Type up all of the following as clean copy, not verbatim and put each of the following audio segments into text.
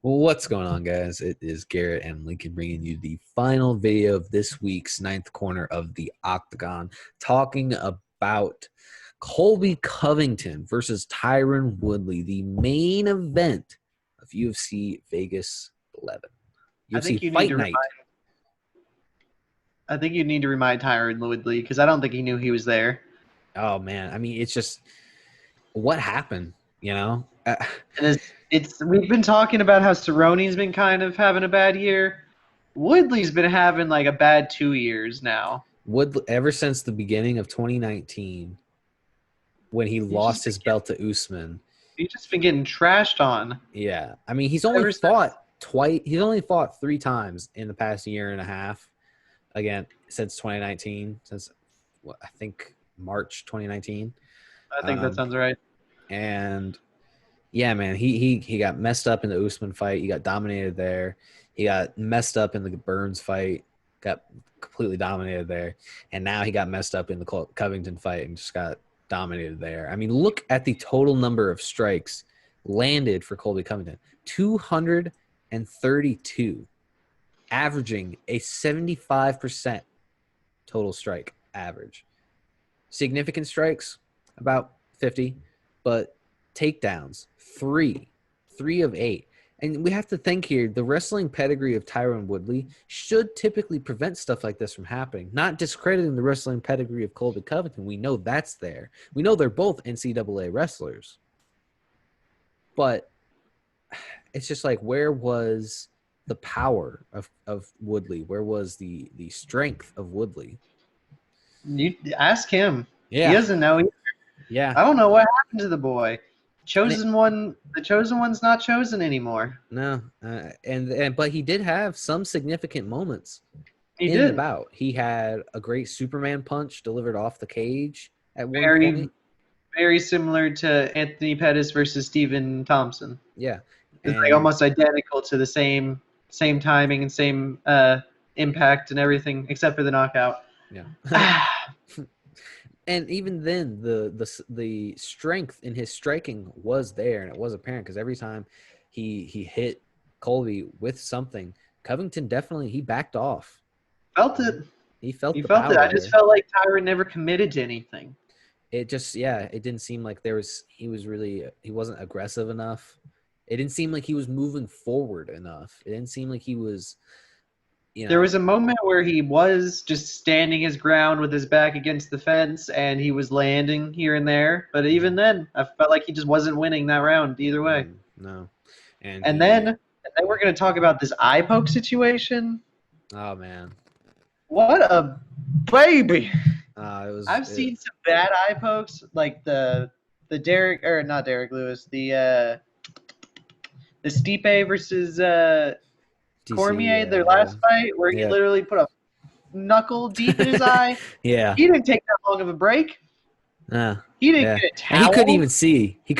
What's going on, guys? It is Garrett and Lincoln bringing you the final video of this week's ninth corner of the Octagon, talking about Colby Covington versus Tyron Woodley, the main event of UFC Vegas 11. I think UFC you need Fight to Night. I think you need to remind Tyron Woodley because I don't think he knew he was there. Oh, man. I mean, it's just what happened, you know? And we've been talking about how Cerrone's been kind of having a bad year. Woodley's been having like a bad 2 years now. Ever since the beginning of 2019, when he lost his belt to Usman. He's just been getting trashed on. Yeah. I mean, he's only fought twice. He's only fought 3 times in the past year and a half. Again, since 2019, since I think March 2019. I think that sounds right. And yeah, man, he got messed up in the Usman fight. He got dominated there. He got messed up in the Burns fight. Got completely dominated there. And now he got messed up in the Covington fight and just got dominated there. I mean, look at the total number of strikes landed for Colby Covington. 232, averaging a 75% total strike average. Significant strikes, about 50, but takedowns, 3 of 8. And we have to think here, the wrestling pedigree of Tyron Woodley should typically prevent stuff like this from happening. Not discrediting the wrestling pedigree of Colby Covington. We know that's there. We know they're both NCAA wrestlers. But it's just like, where was the power of Woodley? Where was the strength of Woodley? You ask him. Yeah. He doesn't know. Yeah. I don't know what happened to the boy. The chosen one's not chosen anymore. No, but he did have some significant moments in the bout. He had a great Superman punch delivered off the cage at one point. Very similar to Anthony Pettis versus Stephen Thompson. Yeah, it's like almost identical to the same timing and same impact and everything except for the knockout. Yeah. And even then, the strength in his striking was there, and it was apparent because every time he hit Colby with something, Covington definitely backed off. Felt it. He felt it. I just felt like Tyron never committed to anything. It just it didn't seem like he wasn't aggressive enough. It didn't seem like he was moving forward enough. It didn't seem like he was. There was a moment where he was just standing his ground with his back against the fence, and he was landing here and there. But even then, I felt like he just wasn't winning that round either way. No. And then we're going to talk about this eye poke situation. Oh, man. What a baby. I've seen some bad eye pokes, like the not Derek Lewis, the Stipe versus Cormier, their last fight, where he literally put a knuckle deep in his eye. Yeah. He didn't take that long of a break. He didn't get a towel. And he couldn't even see. He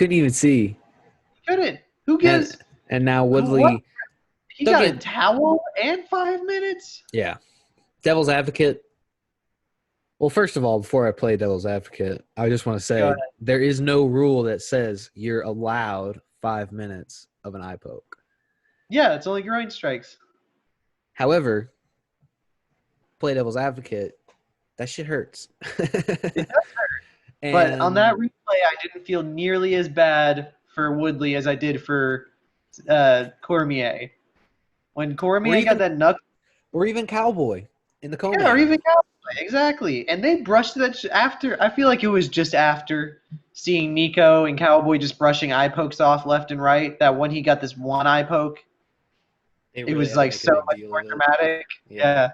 couldn't. Who gives? And now Woodley. He got a towel and 5 minutes? Yeah. Devil's advocate. Well, first of all, before I play devil's advocate, I just want to say there is no rule that says you're allowed 5 minutes of an eye poke. Yeah, it's only groin strikes. However, play devil's advocate, that shit hurts. It does hurt. But on that replay, I didn't feel nearly as bad for Woodley as I did for Cormier. When Cormier got that knuckle. Or even Cowboy in the coma. Yeah, or even Cowboy, exactly. And they brushed that after. I feel like it was just after seeing Nico and Cowboy just brushing eye pokes off left and right, that when he got this one eye poke, it was like so much more dramatic. Yeah.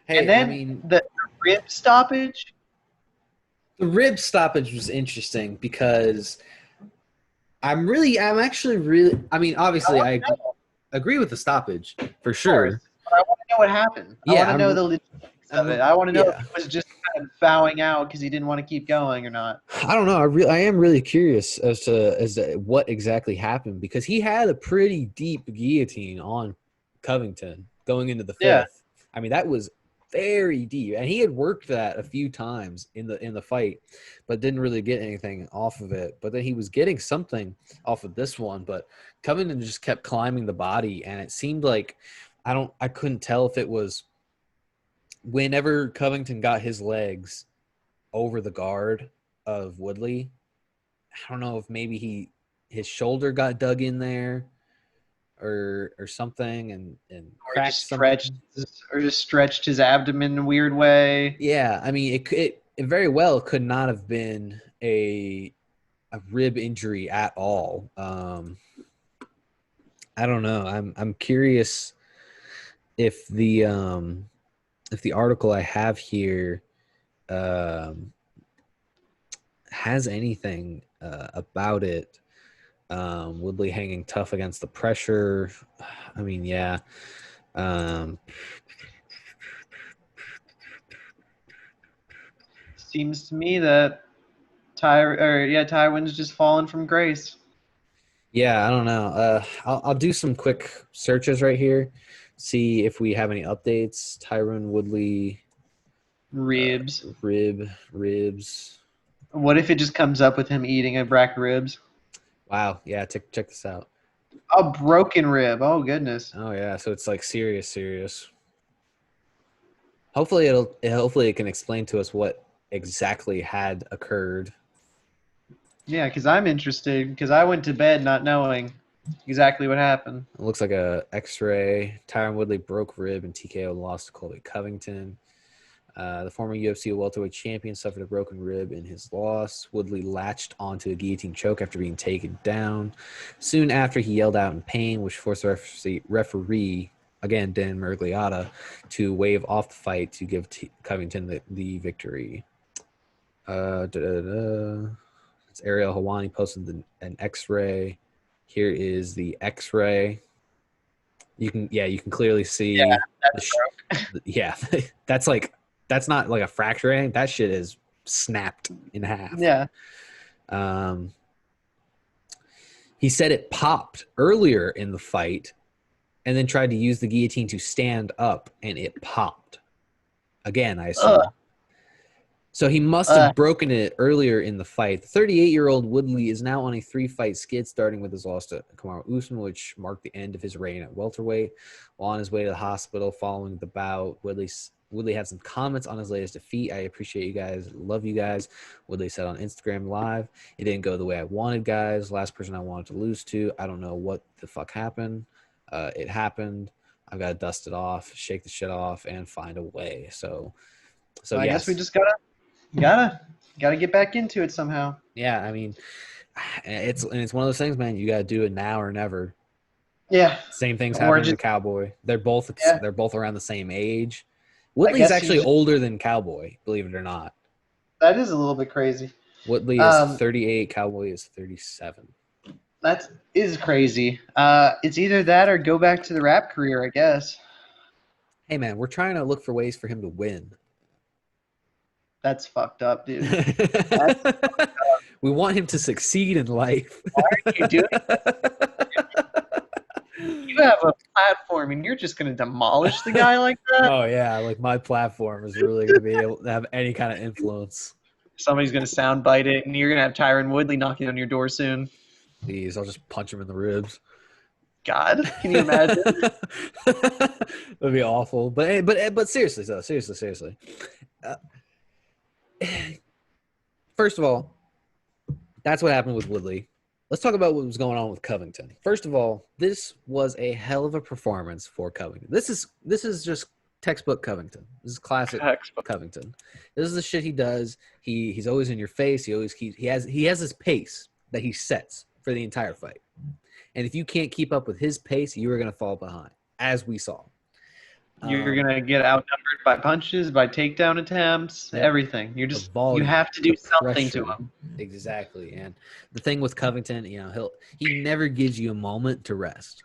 Hey, and then the rib stoppage. The rib stoppage was interesting because obviously I agree with the stoppage for sure. But I want to know what happened. I want to know the logistics of it. I want to know if he was just kind of bowing out because he didn't want to keep going or not. I don't know. I am really curious as to what exactly happened because he had a pretty deep guillotine on Covington going into the fifth. I mean, that was very deep, and he had worked that a few times in the fight, but didn't really get anything off of it. But then he was getting something off of this one. But Covington just kept climbing the body, and it seemed like I couldn't tell if it was whenever Covington got his legs over the guard of Woodley. I don't know if maybe his shoulder got dug in there or something and cracked something. Or just stretched his abdomen in a weird way. Yeah, I mean it very well could not have been a rib injury at all. I don't know. I'm curious if the article I have here has anything about it. Woodley hanging tough against the pressure. I mean, yeah. Seems to me that Tywin's just fallen from grace. Yeah, I don't know. I'll do some quick searches right here, see if we have any updates. Tyron Woodley, Ribs. ribs. What if it just comes up with him eating a rack of ribs? Wow, yeah, check this out. A broken rib. Oh goodness. Oh yeah, so it's like serious. Hopefully it can explain to us what exactly had occurred. Yeah, because I'm interested. Because I went to bed not knowing exactly what happened. It looks like a X-ray. Tyron Woodley broke rib and TKO lost to Colby Covington. The former UFC welterweight champion suffered a broken rib in his loss. Woodley latched onto a guillotine choke after being taken down. Soon after, he yelled out in pain, which forced the referee, again, Dan Mergliotta, to wave off the fight to give Covington the victory. It's Ariel Hawani posted an X-ray. Here is the X-ray. You can clearly see. Yeah, that's yeah, that's not like a fracture or anything. That shit is snapped in half. Yeah. He said it popped earlier in the fight and then tried to use the guillotine to stand up, and it popped. Again, I assume. So he must have broken it earlier in the fight. The 38-year-old Woodley is now on a 3-fight skid, starting with his loss to Kamaru Usman, which marked the end of his reign at welterweight. While on his way to the hospital following the bout, Woodley had some comments on his latest defeat. I appreciate you guys. Love you guys. Woodley said on Instagram Live, it didn't go the way I wanted, guys. Last person I wanted to lose to. I don't know what the fuck happened. It happened. I've got to dust it off, shake the shit off, and find a way. So I guess we just gotta get back into it somehow. Yeah, I mean, it's one of those things, man. You got to do it now or never. Yeah. Same thing's happening to Cowboy. They're both around the same age. Woodley's actually older than Cowboy, believe it or not. That is a little bit crazy. Woodley is 38. Cowboy is 37. That is crazy. It's either that or go back to the rap career, I guess. Hey, man, we're trying to look for ways for him to win. That's fucked up, dude. We want him to succeed in life. Why are you doing that? You have a platform and you're just going to demolish the guy like that? Oh, yeah. Like, my platform is really going to be able to have any kind of influence. Somebody's going to soundbite it and you're going to have Tyron Woodley knocking on your door soon. Please, I'll just punch him in the ribs. God, can you imagine? That'd be awful. But seriously, though. Seriously. First of all, that's what happened with Woodley. Let's talk about what was going on with Covington. First of all, this was a hell of a performance for Covington. This is just textbook Covington. This is classic Covington. This is the shit he does. He's always in your face. He has his pace that he sets for the entire fight. And if you can't keep up with his pace, you are going to fall behind, as we saw. You're going to get outnumbered by punches, by takedown attempts, everything. You have to do something to him. Exactly. And the thing with Covington, he never gives you a moment to rest.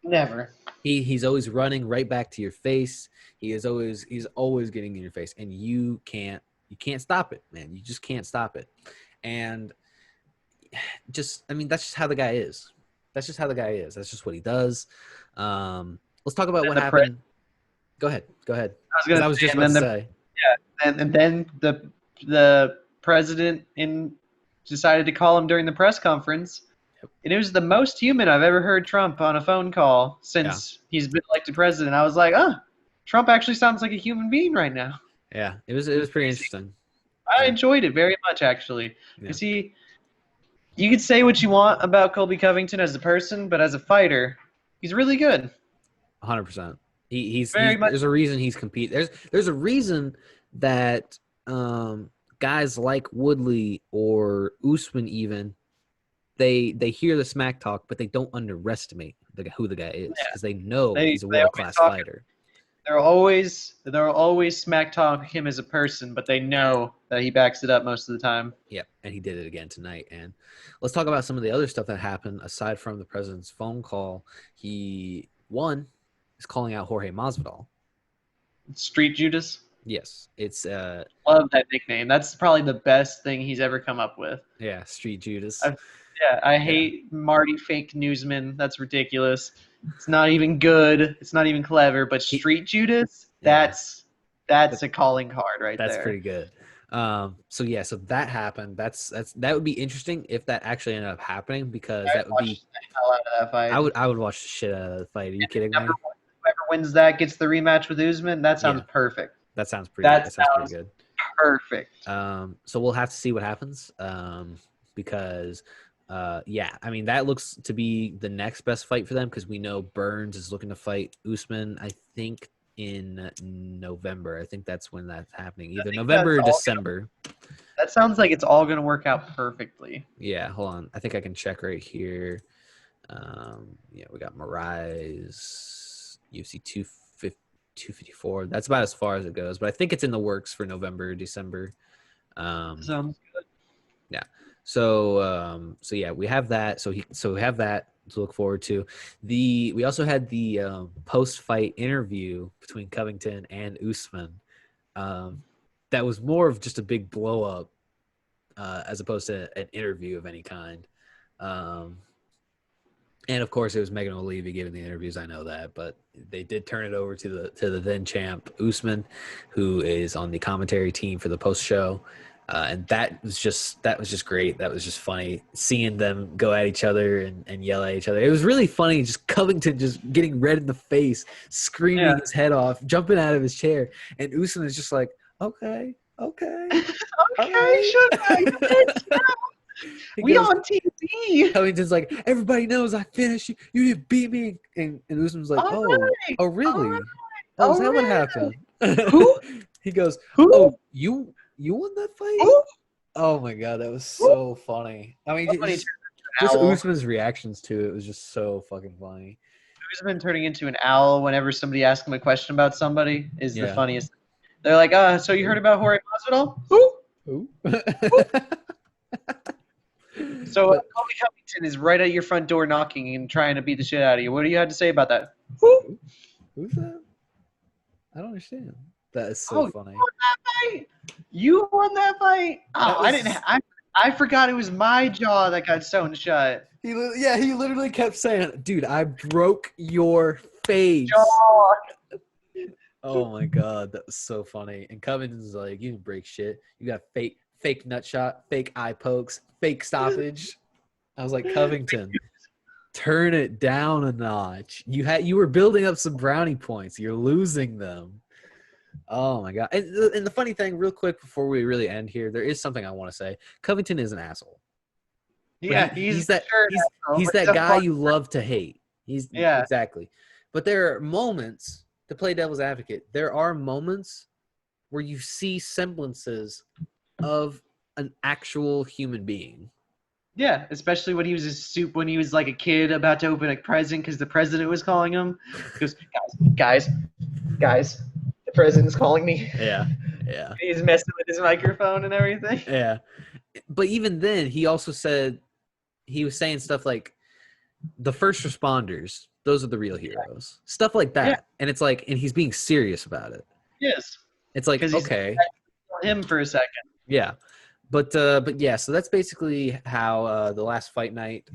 Never. He's always running right back to your face. He's always getting in your face, and you can't stop it, man. You just can't stop it. And that's just how the guy is. That's just how the guy is. That's just what he does. Let's talk about what happened. Go ahead. I was Because gonna I was say, just and about then to say. and then the president decided to call him during the press conference, and it was the most human I've ever heard Trump on a phone call Yeah. since he's been elected president. I was like, Trump actually sounds like a human being right now. Yeah. It It was was pretty crazy. interesting. I Yeah. enjoyed it very much, actually. Yeah. Because you could say what you want about Colby Covington as a person, but as a fighter, he's really good. 100%. Very much. There's a reason he's compete. There's a reason that guys like Woodley or Usman even they hear the smack talk, but they don't underestimate who the guy is because they know he's a They world always class talk. fighter. They'll always smack talk him as a person, but they know that he backs it up most of the time. Yeah, and he did it again tonight. And let's talk about some of the other stuff that happened aside from the president's phone call. He is calling out Jorge Masvidal. Street Judas. Yes, it's Love that nickname. That's probably the best thing he's ever come up with. yeah, Street Judas. I hate Marty Fake Newsman. That's ridiculous. It's not even good. It's not even clever. But Street Judas, Yeah. that's a calling card right That's there. pretty good. So that happened. That would be interesting if that actually ended up happening because that would be the hell out of that fight. I would watch the shit out of the fight. Are you kidding me? Whoever wins that gets the rematch with Usman. That sounds Yeah. perfect. That sounds pretty good. Perfect. So we'll have to see what happens. Because yeah, I mean that looks to be the next best fight for them because we know Burns is looking to fight Usman, I think in November. I think that's when that's happening. Either November or December. That sounds like it's all gonna work out perfectly. Yeah, hold on. I think I can check right here. Yeah, we got Moraes, UFC 254. That's about as far as it goes, but I think it's in the works for November, December. Sounds good. Yeah. So yeah, we have that. So we have that to look forward to. We also had the post-fight interview between Covington and Usman. That was more of just a big blow up as opposed to an interview of any kind. And of course, it was Megan O'Leary giving the interviews. I know that, but they did turn it over to the then champ Usman, who is on the commentary team for the post show. And that was just great. That was just funny seeing them go at each other and yell at each other. It was really funny. Just Covington just getting red in the face, screaming his head off, jumping out of his chair, and Usman is just like, okay, okay, right. sugar. We goes, on TV. Covington's like, everybody knows I finished you. You didn't beat me. And Usman's like, All oh, right. oh, really? All right. Oh, is that what happened? Who? He goes, Who? oh, you won that fight? Who? Oh my god, that was so funny. I mean, just Usman's reactions to it was just so fucking funny. Usman turning into an owl whenever somebody asks him a question about somebody is the Yeah. funniest. They're like, so you heard about Jorge Masvidal? Who? So Colby Covington is right at your front door knocking and trying to beat the shit out of you. What do you have to say about that? Who's that? I don't understand. That is so funny. You won that fight? Oh, Was, I forgot it was my jaw that got sewn shut. He literally kept saying, dude, I broke your face. Jaw. Oh my god, that was so funny. And Covington's like, you didn't break shit. You got fake nut shot, fake eye pokes, fake stoppage. I was like, Covington, turn it down a notch. You were building up some brownie points. You're losing them. Oh my god. And the funny thing, real quick before we really end here, there is something I want to say. Covington is an asshole. Yeah, he's that guy you love to hate. Exactly. But there are moments, to play devil's advocate, there are moments where you see semblances of an actual human being. Yeah, especially when he was like a kid about to open a present because the president was calling him. He goes, guys, the president's calling me. Yeah. He's messing with his microphone and everything. Yeah. But even then, he also said, he was saying stuff like, the first responders, those are the real heroes. Stuff like that. Yeah. And it's like, and he's being serious about it. Yes. It's like, okay. Him for a second. Yeah. But yeah, so that's basically how the last fight night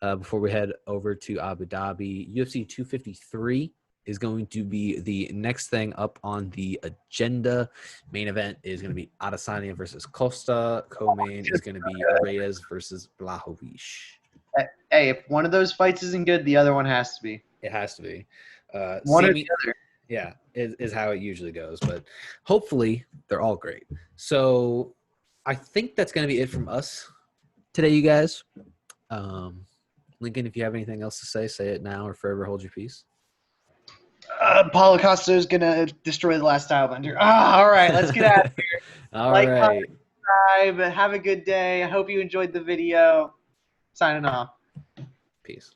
before we head over to Abu Dhabi, UFC 253 is going to be the next thing up on the agenda. Main event is going to be Adesanya versus Costa. Co-main is going to be Reyes versus Blachowicz. Hey, if one of those fights isn't good, the other one has to be. It has to be. One or the other. Yeah, is how it usually goes. But hopefully they're all great. So I think that's going to be it from us today, you guys. Lincoln, if you have anything else to say it now or forever hold your peace. Paulo Costa is going to destroy the last style bender. All right, let's get out of here. All right. Comment, subscribe. Have a good day. I hope you enjoyed the video. Signing off. Peace.